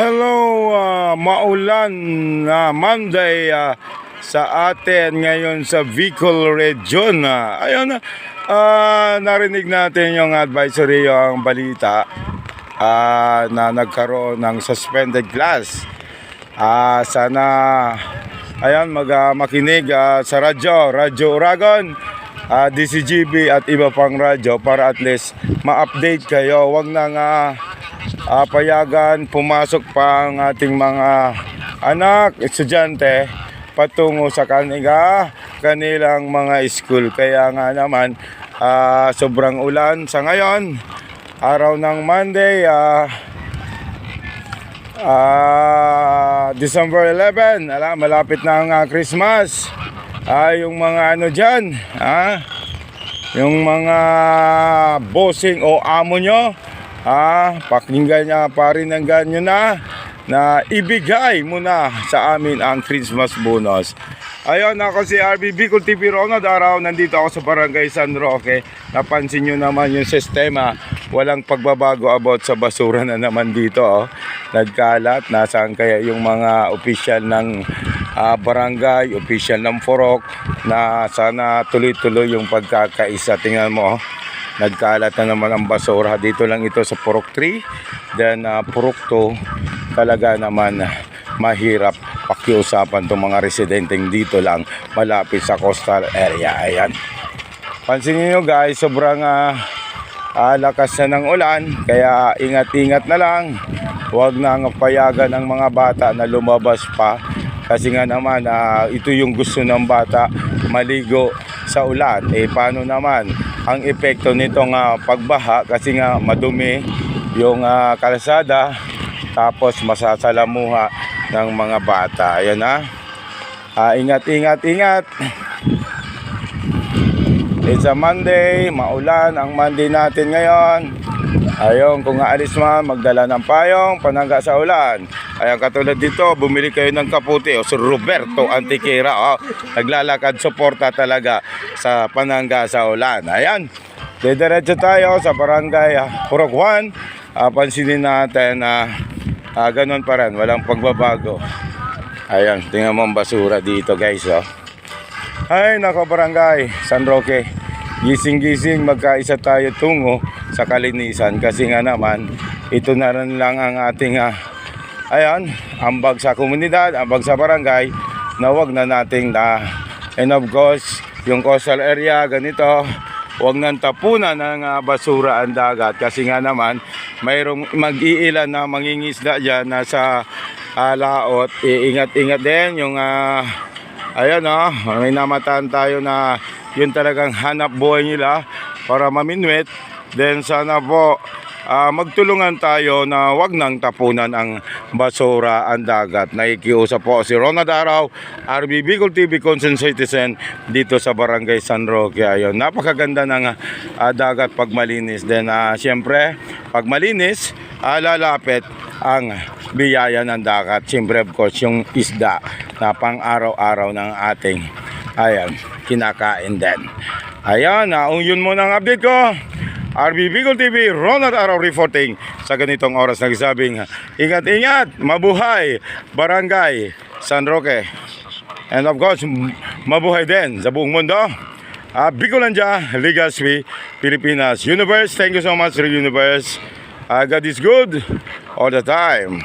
Hello, maulan na Monday sa atin ngayon sa Bicol Region. Ayun, narinig natin yung advisory, yung balita na nagkaroon ng suspended class. Sana ayan, makinig sa Radyo Uragon, DCGB at iba pang radyo para at least ma-update kayo. Huwag nang payagan pumasok pa ang ating mga anak, estudyante patungo sa kanilang mga school. Kaya nga naman sobrang ulan sa ngayon, araw ng Monday, December 11. Malapit na ang Christmas. Yung mga ano dyan, yung mga bossing o amo nyo, pakinggan niya, parinanggan nyo na ibigay mo na sa amin ang Christmas bonus. Ayun, ako si RB Bicol TV Ronald Araw. Nandito ako sa Barangay San Roque. Napansin nyo naman yung sistema, walang pagbabago about sa basura na naman dito. Nagkalat, nasaan kaya yung mga opisyal ng barangay, opisyal ng Purok, na sana tuloy-tuloy yung pagkakaisa. Tingnan mo, nagkalat na naman ang basura. Dito lang ito sa Purok 3. Then Purok 2, talaga naman mahirap pakiusapan itong mga residenteng dito lang malapit sa coastal area. Ayan, pansinin nyo guys, sobrang lakas na ng ulan. Kaya ingat-ingat na lang. Huwag nang payagan ng mga bata na lumabas pa. Kasi nga naman, ito yung gusto ng bata, maligo sa ulan. Paano naman ang epekto nitong pagbaha? Kasi nga madumi yung kalsada, tapos masasalamuha ng mga bata. Ayan ingat. It's a Monday, maulan ang Monday natin ngayon. Ayun, kung aalis man, magdala ng payong, panangga sa ulan. Ayan, katulad dito, bumili kayo ng kaputi. Si Roberto Antiquera, naglalakad, suporta talaga sa panangga sa ulan. Ayan, diretso tayo sa Barangay Purok 1. Pansinin natin ganun pa rin, walang pagbabago. Ayan, tingnan mo ang basura dito guys. Ay nako, Barangay San Roque, gising-gising, magkaisa tayo tungo sa kalinisan. Kasi nga naman, ito na rin lang ang ating ayan, ambag sa komunidad, ambag sa barangay, na wag na nating and of course, yung coastal area ganito, wag nang tapunan ng basura ang dagat. Kasi nga naman, mayroong mag-iilan na mangingisda dyan na sa laot. Ingat-ingat din yung ayan, may namataan tayo na yun talagang hanap buhay nila para maminwit. Then sana po magtulungan tayo na wag nang tapunan ang basura ang dagat. Nakikiusap po si Ronald Araw, RB Bicol TV Concerned Citizen, dito sa Barangay San Roque. Ayun, napakaganda ng dagat pag malinis. Then siyempre, pag malinis, lalapit ang biyaya ng dagat. Siyempre, of course, yung isda na pang araw-araw ng ating kinakain din. Ayan, yun muna ang update ko. RB Bicol TV, Ronald Araw reporting sa ganitong oras, nagsabing ingat-ingat, mabuhay Barangay San Roque, and of course mabuhay din sa buong mundo. Bicolandia, Legazpi, Pilipinas, Universe. Thank you so much, Universe. God is good all the time.